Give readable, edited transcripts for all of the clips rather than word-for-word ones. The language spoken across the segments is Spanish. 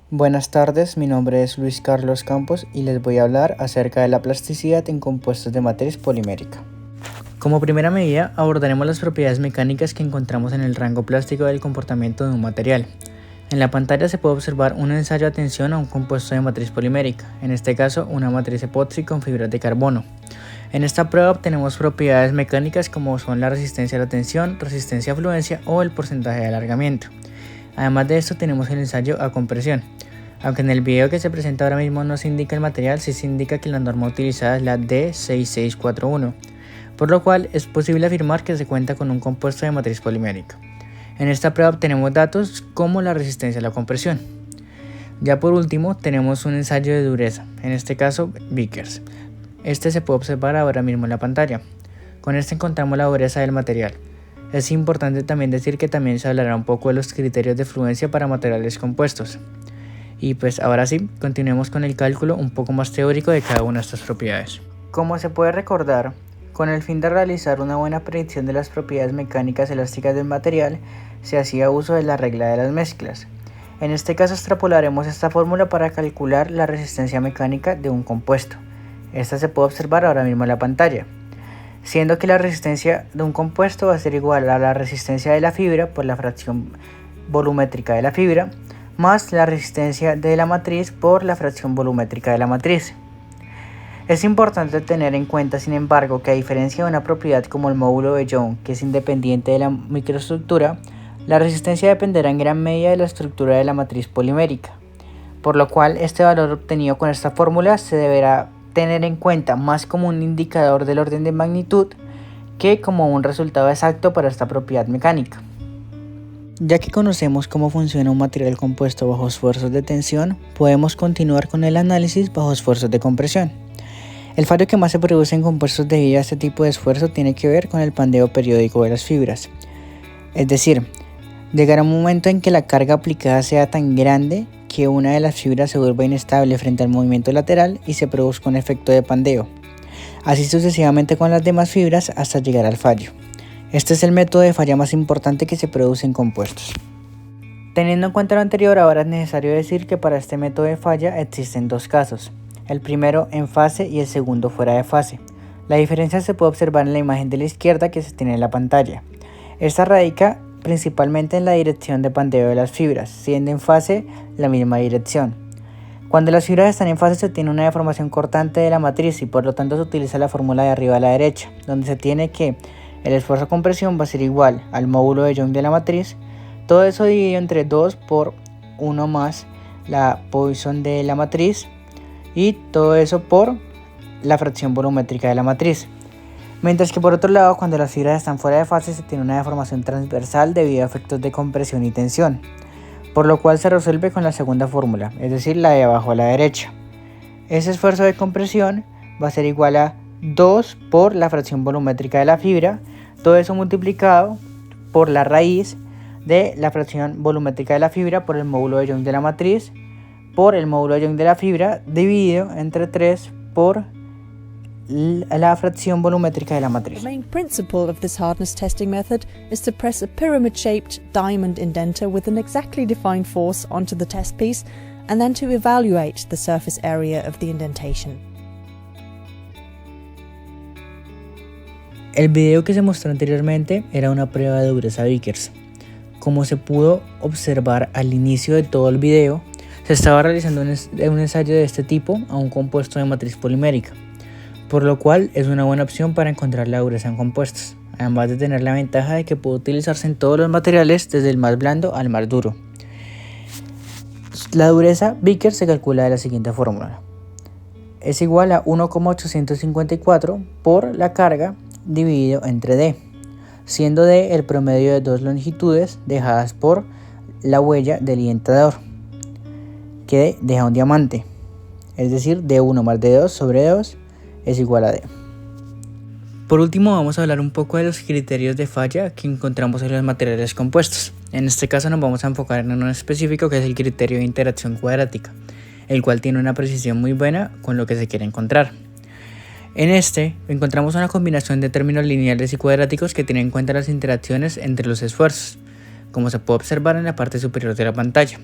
Buenas tardes, mi nombre es Luis Carlos Campos y les voy a hablar acerca de la plasticidad en compuestos de matriz polimérica. Como primera medida, abordaremos las propiedades mecánicas que encontramos en el rango plástico del comportamiento de un material. En la pantalla se puede observar un ensayo de tensión a un compuesto de matriz polimérica, en este caso una matriz epoxi con fibras de carbono. En esta prueba obtenemos propiedades mecánicas como son la resistencia a la tensión, resistencia a fluencia o el porcentaje de alargamiento. Además de esto tenemos el ensayo a compresión. Aunque en el video que se presenta ahora mismo no se indica el material, sí se indica que la norma utilizada es la D6641, por lo cual es posible afirmar que se cuenta con un compuesto de matriz polimérica. En esta prueba obtenemos datos como la resistencia a la compresión. Ya por último tenemos un ensayo de dureza, en este caso Vickers. Este se puede observar ahora mismo en la pantalla. Con este encontramos la dureza del material. Es importante también decir que también se hablará un poco de los criterios de fluencia para materiales compuestos. Y pues ahora sí, continuemos con el cálculo un poco más teórico de cada una de estas propiedades. Como se puede recordar, con el fin de realizar una buena predicción de las propiedades mecánicas elásticas del material, se hacía uso de la regla de las mezclas. En este caso extrapolaremos esta fórmula para calcular la resistencia mecánica de un compuesto. Esta se puede observar ahora mismo en la pantalla, siendo que la resistencia de un compuesto va a ser igual a la resistencia de la fibra por la fracción volumétrica de la fibra, más la resistencia de la matriz por la fracción volumétrica de la matriz. Es importante tener en cuenta, sin embargo, que a diferencia de una propiedad como el módulo de Young, que es independiente de la microestructura, la resistencia dependerá en gran medida de la estructura de la matriz polimérica, por lo cual este valor obtenido con esta fórmula se deberá tener en cuenta más como un indicador del orden de magnitud que como un resultado exacto para esta propiedad mecánica. Ya que conocemos cómo funciona un material compuesto bajo esfuerzos de tensión, podemos continuar con el análisis bajo esfuerzos de compresión. El fallo que más se produce en compuestos debido a este tipo de esfuerzo tiene que ver con el pandeo periódico de las fibras. Es decir, llegará un momento en que la carga aplicada sea tan grande que una de las fibras se vuelva inestable frente al movimiento lateral y se produzca un efecto de pandeo. Así sucesivamente con las demás fibras hasta llegar al fallo. Este es el método de falla más importante que se produce en compuestos. Teniendo en cuenta lo anterior, ahora es necesario decir que para este método de falla existen dos casos. El primero en fase y el segundo fuera de fase. La diferencia se puede observar en la imagen de la izquierda que se tiene en la pantalla. Esta radica principalmente en la dirección de pandeo de las fibras, siendo en fase la misma dirección. Cuando las fibras están en fase se tiene una deformación cortante de la matriz y por lo tanto se utiliza la fórmula de arriba a la derecha, donde se tiene que el esfuerzo de compresión va a ser igual al módulo de Young de la matriz, todo eso dividido entre 2 por 1 más la Poisson de la matriz y todo eso por la fracción volumétrica de la matriz. Mientras que por otro lado, cuando las fibras están fuera de fase se tiene una deformación transversal debido a efectos de compresión y tensión, por lo cual se resuelve con la segunda fórmula, es decir, la de abajo a la derecha. Ese esfuerzo de compresión va a ser igual a 2 por la fracción volumétrica de la fibra, todo eso multiplicado por la raíz de la fracción volumétrica de la fibra por el módulo de Young de la matriz, por el módulo de Young de la fibra, dividido entre 3 por la fracción volumétrica de la matriz. The main principle of this hardness testing method is to press a pyramid-shaped diamond indenter with an exactly defined force onto the test piece and then to evaluate the surface area of the indentation. El video que se mostró anteriormente era una prueba de dureza Vickers. Como se pudo observar al inicio de todo el video, se estaba realizando un ensayo de este tipo a un compuesto de matriz polimérica, por lo cual es una buena opción para encontrar la dureza en compuestos, además de tener la ventaja de que puede utilizarse en todos los materiales desde el más blando al más duro. La dureza Vickers se calcula de la siguiente fórmula. Es igual a 1,854 por la carga dividido entre D, siendo D el promedio de dos longitudes dejadas por la huella del indentador, que deja un diamante, es decir, D1 más D2 sobre D2 es igual a D. Por último vamos a hablar un poco de los criterios de falla que encontramos en los materiales compuestos. En este caso nos vamos a enfocar en uno específico que es el criterio de interacción cuadrática, el cual tiene una precisión muy buena con lo que se quiere encontrar. En este encontramos una combinación de términos lineales y cuadráticos que tienen en cuenta las interacciones entre los esfuerzos, como se puede observar en la parte superior de la pantalla.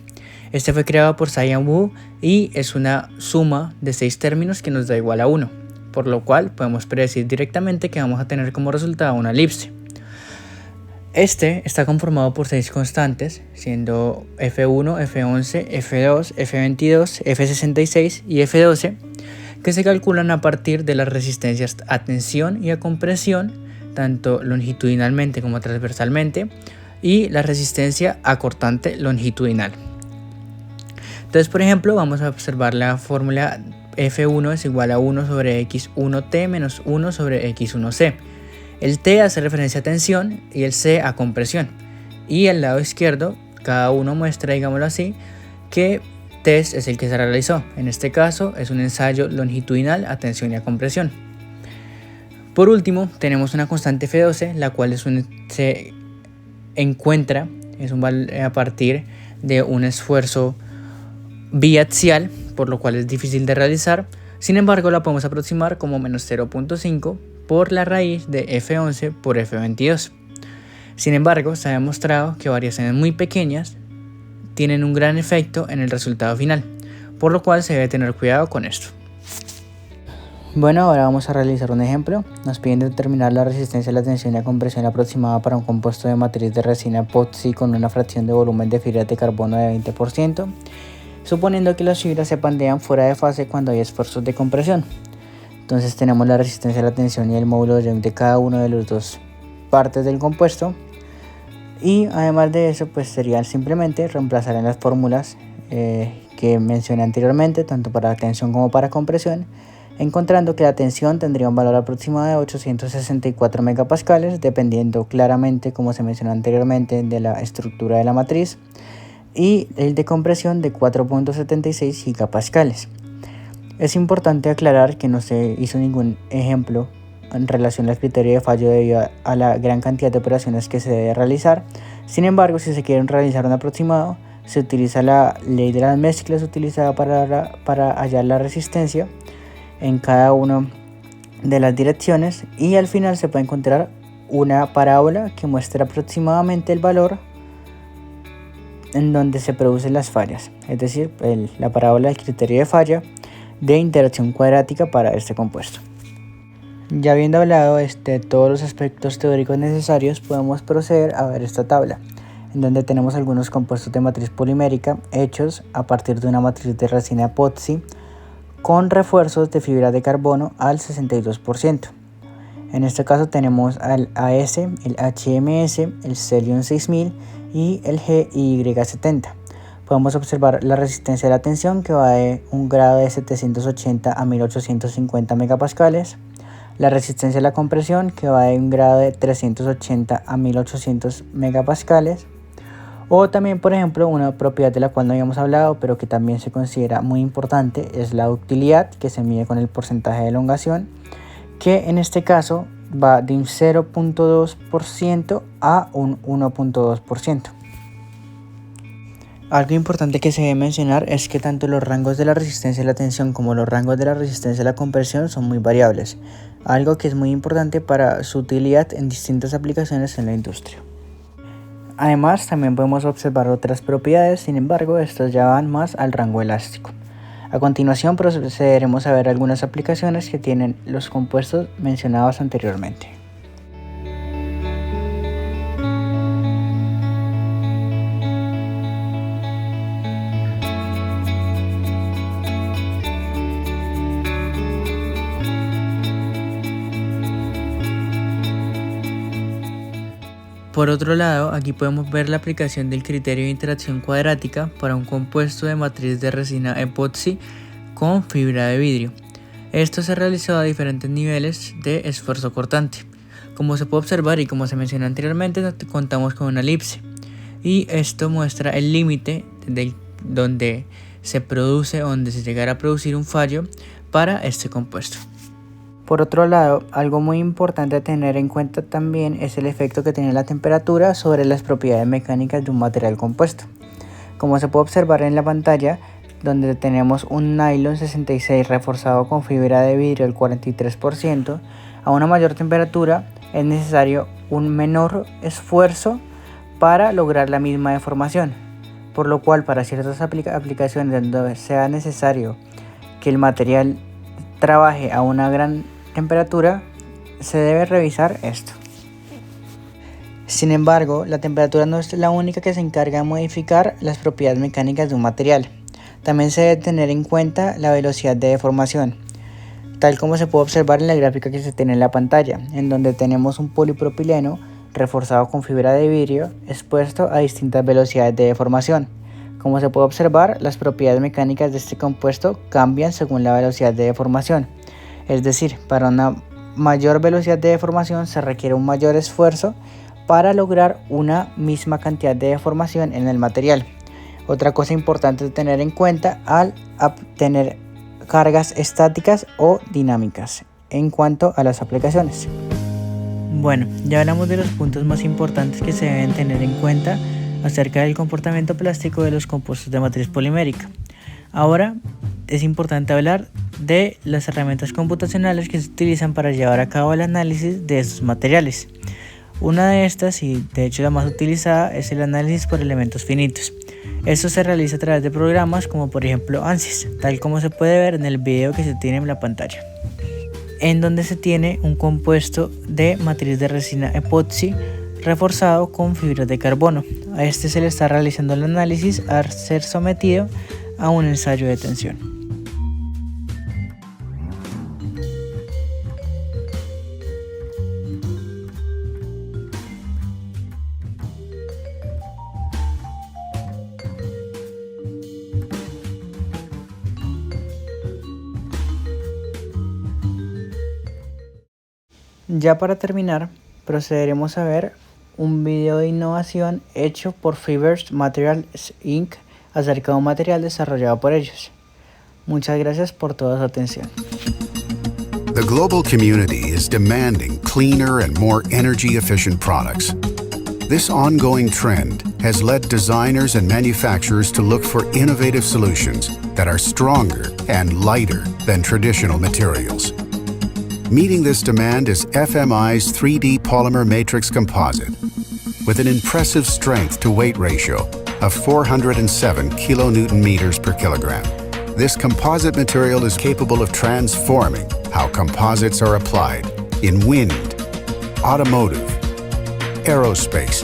Este fue creado por Cyan Wu y es una suma de 6 términos que nos da igual a 1, por lo cual podemos predecir directamente que vamos a tener como resultado una elipse. Este está conformado por 6 constantes, siendo F1, F11, F2, F22, F66 y F12, que se calculan a partir de las resistencias a tensión y a compresión, tanto longitudinalmente como transversalmente, y la resistencia a cortante longitudinal. Entonces, por ejemplo, vamos a observar la fórmula F1 es igual a 1 sobre X1T menos 1 sobre X1C. El T hace referencia a tensión y el C a compresión. Y al lado izquierdo, cada uno muestra, digámoslo así, qué test es el que se realizó. En este caso, es un ensayo longitudinal a tensión y a compresión. Por último, tenemos una constante F12, la cual se encuentra a partir de un esfuerzo biaxial, por lo cual es difícil de realizar. Sin embargo, la podemos aproximar como menos 0.5 por la raíz de F11 por F22. Sin embargo, se ha demostrado que variaciones muy pequeñas tienen un gran efecto en el resultado final, por lo cual se debe tener cuidado con esto. Bueno, ahora vamos a realizar un ejemplo. Nos piden determinar la resistencia a la tensión y a compresión aproximada para un compuesto de matriz de resina epoxi con una fracción de volumen de fibras de carbono de 20%, suponiendo que las fibras se pandean fuera de fase cuando hay esfuerzos de compresión. Entonces tenemos la resistencia a la tensión y el módulo de Young de cada una de las dos partes del compuesto. Y además de eso, pues sería simplemente reemplazar en las fórmulas que mencioné anteriormente, tanto para tensión como para compresión, encontrando que la tensión tendría un valor aproximado de 864 megapascales, dependiendo claramente, como se mencionó anteriormente, de la estructura de la matriz, y el de compresión de 4.76 gigapascales. Es importante aclarar que no se hizo ningún ejemplo en relación al criterio de fallo debido a la gran cantidad de operaciones que se debe realizar. Sin embargo, si se quiere realizar un aproximado, se utiliza la ley de las mezclas utilizada para hallar la resistencia en cada una de las direcciones, y al final se puede encontrar una parábola que muestra aproximadamente el valor en donde se producen las fallas, es decir, la parábola del criterio de falla de interacción cuadrática para este compuesto. Ya habiendo hablado de todos los aspectos teóricos necesarios, podemos proceder a ver esta tabla, en donde tenemos algunos compuestos de matriz polimérica hechos a partir de una matriz de resina epoxi con refuerzos de fibra de carbono al 62%. En este caso tenemos al AS, el HMS, el Celium 6000 y el GY70. Podemos observar la resistencia de la tensión, que va de un grado de 780 a 1850 megapascales, la resistencia de la compresión, que va de un grado de 380 a 1800 megapascales, o también, por ejemplo, una propiedad de la cual no habíamos hablado, pero que también se considera muy importante, es la ductilidad, que se mide con el porcentaje de elongación, que en este caso va de un 0.2% a un 1.2%. Algo importante que se debe mencionar es que tanto los rangos de la resistencia a la tensión como los rangos de la resistencia a la compresión son muy variables, algo que es muy importante para su utilidad en distintas aplicaciones en la industria. Además, también podemos observar otras propiedades, sin embargo, estas ya van más al rango elástico. A continuación procederemos a ver algunas aplicaciones que tienen los compuestos mencionados anteriormente. Por otro lado, aquí podemos ver la aplicación del criterio de interacción cuadrática para un compuesto de matriz de resina epoxi con fibra de vidrio. Esto se realizó a diferentes niveles de esfuerzo cortante. Como se puede observar y como se mencionó anteriormente, contamos con una elipse, y esto muestra el límite donde se llegara a producir un fallo para este compuesto. Por otro lado, algo muy importante a tener en cuenta también es el efecto que tiene la temperatura sobre las propiedades mecánicas de un material compuesto. Como se puede observar en la pantalla, donde tenemos un nylon 66 reforzado con fibra de vidrio al 43%, a una mayor temperatura es necesario un menor esfuerzo para lograr la misma deformación. por lo cual para ciertas aplicaciones donde sea necesario que el material trabaje a una gran temperatura, se debe revisar esto. Sin embargo, la temperatura no es la única que se encarga de modificar las propiedades mecánicas de un material. También se debe tener en cuenta la velocidad de deformación, tal como se puede observar en la gráfica que se tiene en la pantalla, en donde tenemos un polipropileno reforzado con fibra de vidrio expuesto a distintas velocidades de deformación. Como se puede observar, las propiedades mecánicas de este compuesto cambian según la velocidad de deformación. Es decir, para una mayor velocidad de deformación se requiere un mayor esfuerzo para lograr una misma cantidad de deformación en el material. Otra cosa importante de tener en cuenta al obtener cargas estáticas o dinámicas en cuanto a las aplicaciones. Bueno, ya hablamos de los puntos más importantes que se deben tener en cuenta acerca del comportamiento plástico de los compuestos de matriz polimérica. Ahora es importante hablar de las herramientas computacionales que se utilizan para llevar a cabo el análisis de estos materiales. Una de estas, y de hecho la más utilizada, es el análisis por elementos finitos. Esto se realiza a través de programas como por ejemplo ANSYS, tal como se puede ver en el video que se tiene en la pantalla, en donde se tiene un compuesto de matriz de resina epoxi reforzado con fibras de carbono. A este se le está realizando el análisis al ser sometido a un ensayo de tensión. Ya para terminar, procederemos a ver un video de innovación hecho por Fibers Materials Inc. acerca de un material desarrollado por ellos. Muchas gracias por toda su atención. The global community is demanding cleaner and more energy-efficient products. This ongoing trend has led designers and manufacturers to look for innovative solutions that are stronger and lighter than traditional materials. Meeting this demand is FMI's 3D polymer matrix composite, with an impressive strength-to-weight ratio of 407 kilonewton meters per kilogram. This composite material is capable of transforming how composites are applied in wind, automotive, aerospace,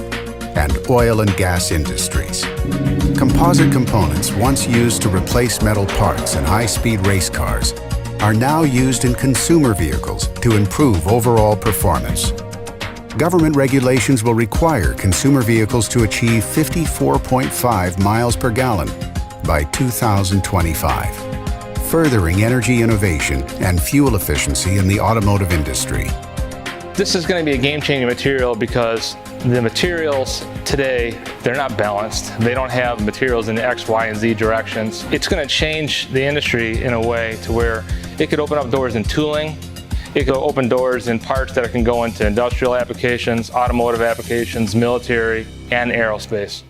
and oil and gas industries. Composite components once used to replace metal parts in high-speed race cars are now used in consumer vehicles to improve overall performance. Government regulations will require consumer vehicles to achieve 54.5 miles per gallon by 2025, furthering energy innovation and fuel efficiency in the automotive industry. This is going to be a game-changing material because the materials today, they're not balanced. They don't have materials in the X, Y, and Z directions. It's going to change the industry in a way to where it could open up doors in tooling. It could open doors in parts that can go into industrial applications, automotive applications, military, and aerospace.